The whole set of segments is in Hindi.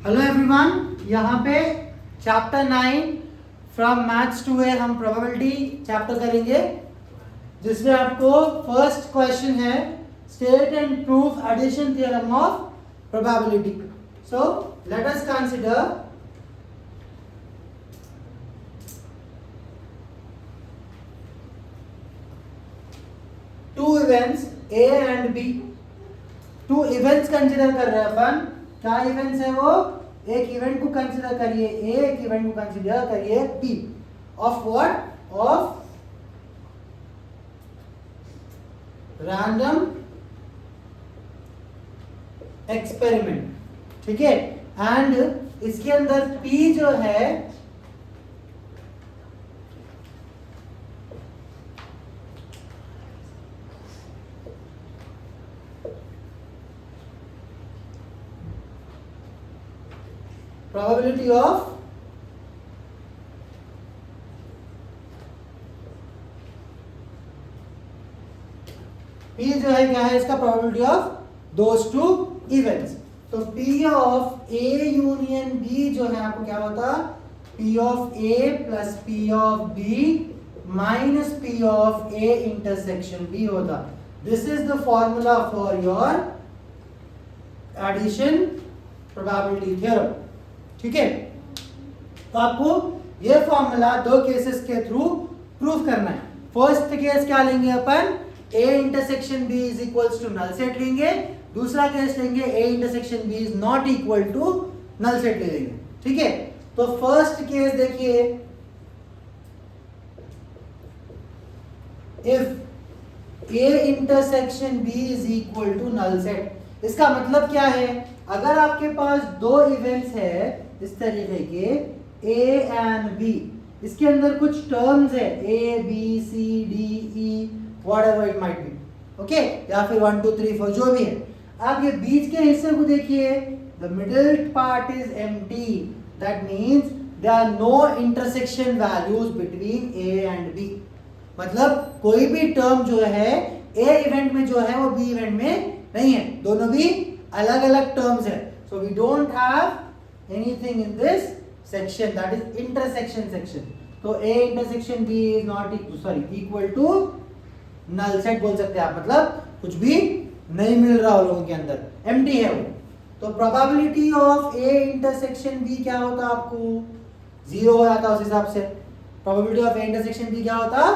हेलो एवरीवन, यहाँ पे chapter 9 from maths to a हम प्रोबेबिलिटी चैप्टर करेंगे, जिसमें आपको फर्स्ट क्वेश्चन है state and proof addition theorem of probability. So let us consider two events A and B. Two events consider कर रहे हैं अपन. क्या इवेंट्स है वो? एक इवेंट को कंसीडर करिए ए, एक इवेंट को कंसीडर करिए B. Of what? Of random experiment. ठीक है. एंड इसके अंदर पी जो है probability of P जो है क्या है इसका? probability of those two events. तो P of A union B जो है आपको क्या होता? P of A plus P of B minus P of A intersection B होता. This is the formula for your addition probability theorem. ठीक है. तो आपको ये फॉर्मूला दो केसेस के थ्रू प्रूफ करना है. फर्स्ट केस क्या लेंगे अपन? A intersection B is equals to null set लेंगे. दूसरा केस लेंगे A intersection B is not equal to null set ले लेंगे. ठीक है. तो फर्स्ट केस देखिए, if A intersection B is equal to null set. इसका मतलब क्या है? अगर आपके पास दो इवेंट्स है इस तरीके के A एंड B, इसके अंदर कुछ टर्म्स है A B C D E whatever it might be, okay, या फिर 1 2 3 4 जो भी है. आप ये बीच के हिस्से को देखिए, the middle part is empty. That means there are no intersection values between A and B. मतलब कोई भी टर्म जो है A इवेंट में जो है वो B इवेंट में नहीं है. दोनों भी अलग अलग टर्म्स है. So we don't have anything in this section, that is intersection section. तो A intersection B is not equal to null set बोल सकते हैं आप. मतलब कुछ भी नहीं मिल रहा लोगों के अंदर, empty है वो. तो probability of A intersection B क्या होता आपको? 0 हो जाता उस हिसाब से. probability of A intersection B क्या होता?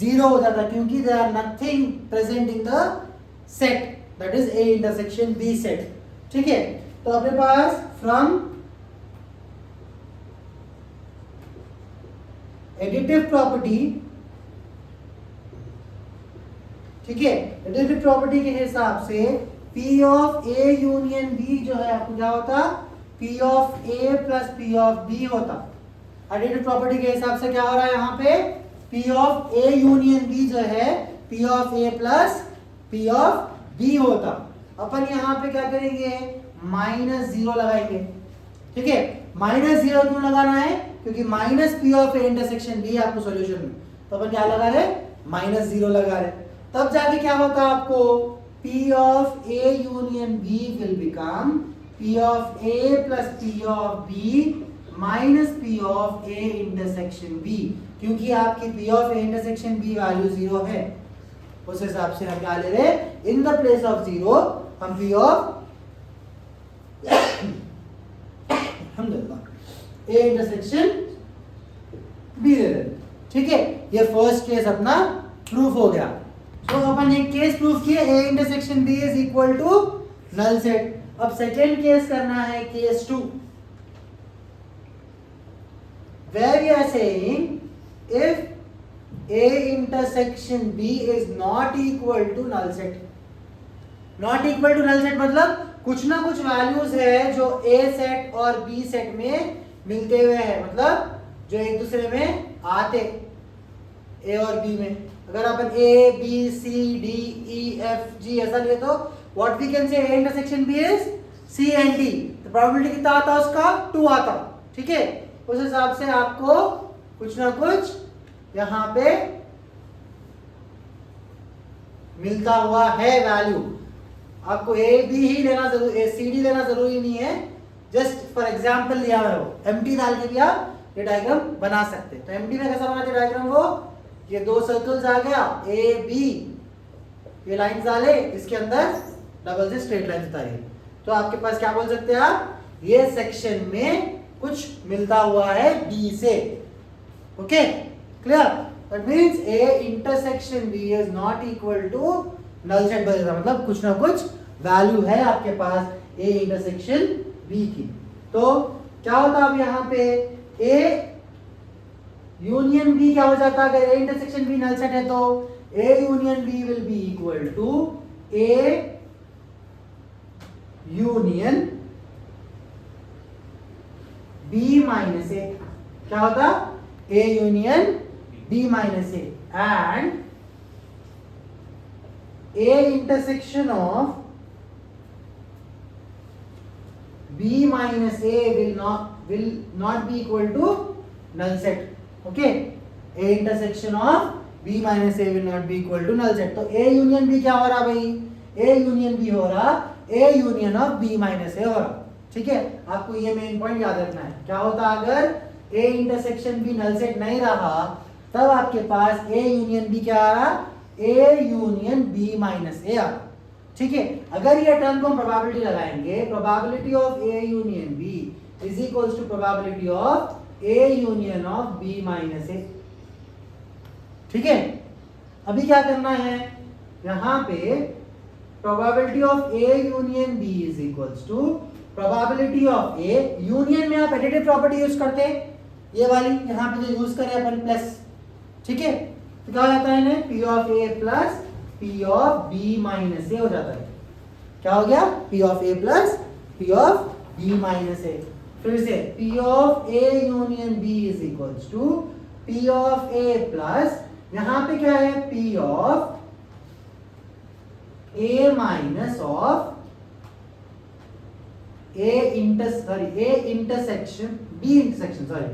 0 हो जाता, क्योंकि there are nothing present in the set, that is A intersection B set. ठीक है. तो अपने पास from एडिटिव प्रॉपर्टी, ठीक है, एडिटिव प्रॉपर्टी के हिसाब से P of A union B जो है आपको क्या होता? P of A plus P of B होता. एडिटिव प्रॉपर्टी के हिसाब से क्या हो रहा है यहाँ पे? P of A union B जो है P of A plus P of B होता. अपन यहाँ पे क्या करेंगे? -0 लगाएंगे. ठीक है. -0 क्यों लगाना है? क्योंकि minus P of A intersection B आपको सॉल्यूशन में. तो अपन क्या लगा रहे? -0 लगा रहे. तब जाके क्या होता आपको? P of A union B will become P of A plus P of B minus P of A intersection B. क्योंकि आपकी P of A intersection B value 0 है, उस हिसाब से हम क्या ले रहे? इन द प्लेस ऑफ 0 हम P of A intersection B ले रहे. ठीक है. ये फर्स्ट केस अपना प्रूफ हो गया. तो अपन एक केस प्रूफ किए, A intersection B is equal to null set. अब सेकेंड केस करना है, case 2, where we are saying if A intersection B is not equal to null set. Not equal to null set मतलब कुछ ना कुछ वैल्यूज है जो A सेट और B सेट में मिलते हुए हैं, मतलब जो एक दूसरे में आते A और B में. अगर अपन A B C D E F G ऐसा लिए तो what we can say A intersection B is C and D. तो प्रोबेबिलिटी कितना आता उसका? 2 आता. ठीक है. उस हिसाब से आपको कुछ ना कुछ यहाँ पे मिलता हुआ है वैल्यू. आपको ए बी ही लेना जरूरी, सी डी लेना जरूरी नहीं है. जस्ट फॉर एग्जांपल लिया है वो, एम्प्टी डाल के भी आप ये डायग्राम बना सकते हैं। तो एम्प्टी में कैसा बनाते डायग्राम वो, ये दो सर्कल्स आ गया ए बी, ये लाइंस डाले, इसके अंदर डबल से स्ट्रेट लाइन उतारिए। तो आपके पास क्या बोल सकते हैं आप, ये सेक्शन में कुछ मिलता हुआ है बी से। Okay clear, that means A intersection B is not equal to null set बन जाता, मतलब कुछ ना कुछ वैल्यू है आपके पास ए इंटरसेक्शन बी की। तो क्या होता अब यहाँ पे ए यूनियन बी क्या हो जाता, अगर A intersection B null set है तो A union B will be equal to A union B minus A. क्या होता, A union B minus A and A intersection of b minus a will not be equal to null set. Okay, a intersection of b minus a will not be equal to null set. तो a union b क्या हो रहा भाई, a union b हो रहा a union of b minus a हो रहा। ठीक है, आपको ये मेन पॉइंट याद रखना है। क्या होता अगर a intersection b null set नहीं रहा, तब आपके पास a union b क्या आ रहा, a union b minus a आ रहा। ठीक है, अगर ये टर्म को हम प्रोबेबिलिटी लगाएंगे, probability of A union B is equals to probability of A union of B minus A. ठीक है, अभी क्या करना है, यहां पे probability of A union B is equals to probability of A union में आप एडिटिव प्रॉपर्टी यूज करते हैं, ये वाली यहां पे जो यूज करें अपन प्लस। ठीक है, तो क्या हो जाता है इन्हें P of A plus P of B minus A हो जाता है। क्या हो गया, P of A plus P of B minus A. फिर से P of A union B is equals to P of A plus, यहां पे क्या है, P of A minus of A intersection B intersection, sorry,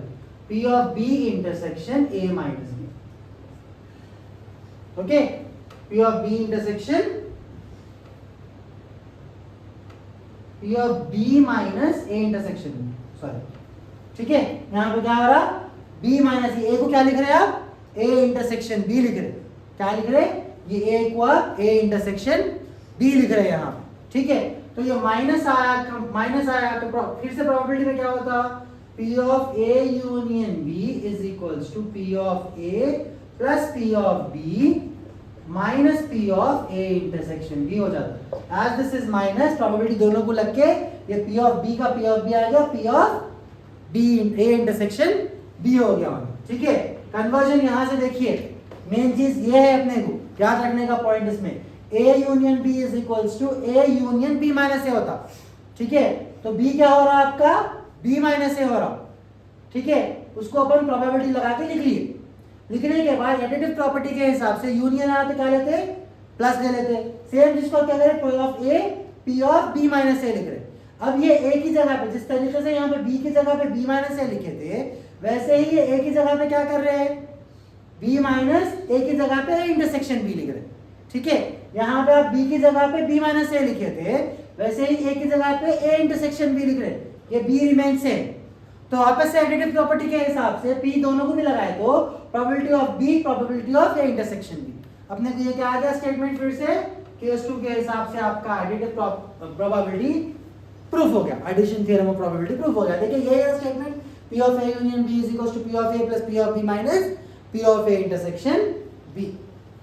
P of B intersection A minus B। Okay, P of B intersection P of B minus A intersection, sorry. ठीक है, यहां पे क्या हो रहा, B माइनस A को क्या लिख रहे हैं आप, A इंटरसेक्शन B लिख रहे, क्या लिख रहे, ये A को आप A इंटरसेक्शन B लिख रहे हैं यहां। ठीक है, तो ये माइनस आया तो फिर से प्रोबेबिलिटी में क्या होता, P of A union B is equals to P of A plus P of B minus P of A intersection B हो जाता है। As this is minus, probability दोनों को लग के ये P ऑफ B का P ऑफ B आ गया, P of B A intersection B हो गया। ठीक है, कन्वर्जन यहां से देखिए, मेन चीज ये है अपने को याद रखने का पॉइंट इसमें, A union B is equals to A union B minus A होता। ठीक है, तो B क्या हो रहा आपका, B माइनस A हो रहा। ठीक है, उसको अपन प्रोबेबिलिटी लगा के लिख लिए। लिखने के बाद एडिटिव प्रॉपर्टी के हिसाब से यूनियन आते क्या लेते, प्लस ले लेते। सेम जिसको क्या करें, P of A P of B minus A लिख रहे। अब ये A की जगह पे जिस तरीके से यहाँ पे B की जगह पे B माइनस A लिखे थे, वैसे ही ये A की जगह पे क्या कर रहे हैं, B माइनस A की जगह पे A इंटरसेक्शन B लिख रहे। ठीक है, यहाँ पे आप B की जगह पे B माइनस A लिखे थे, वैसे ही A की जगह पे A इंटरसेक्शन B लिख रहे, ये B रिमेन सेम। तो आपस से एडिटिव प्रॉपर्टी के हिसाब से P दोनों को भी लगाए तो probability of B probability of A intersection B। अपने को ये क्या आ गया स्टेटमेंट, फिर से केस 2 के हिसाब से आपका एडिटिव प्रोबेबिलिटी प्रूफ हो गया, addition theorem of probability proof हो गया। देखिए ये है statement, P of A union B is equals to P of A plus P of B minus P of A intersection B।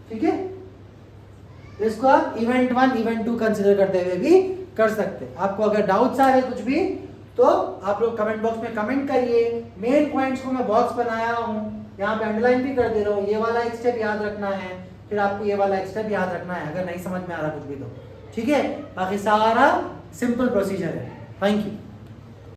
ठीक है, इसको आप इवेंट 1 इवेंट 2 कंसीडर करते हुए भी कर सकते हैं। आपको अगर डाउट्स आ रहे कुछ भी तो आप लोग कमेंट बॉक्स में कमेंट करिए। मेन पॉइंट्स को मैं बॉक्स बनाया हूँ, यहाँ पे अंडरलाइन भी कर दे रहा हूँ। ये वाला एक स्टेप याद रखना है, फिर आपको ये वाला एक स्टेप याद रखना है अगर नहीं समझ में आ रहा कुछ भी तो। ठीक है, बाकी सारा सिंपल प्रोसीजर है। Thank you.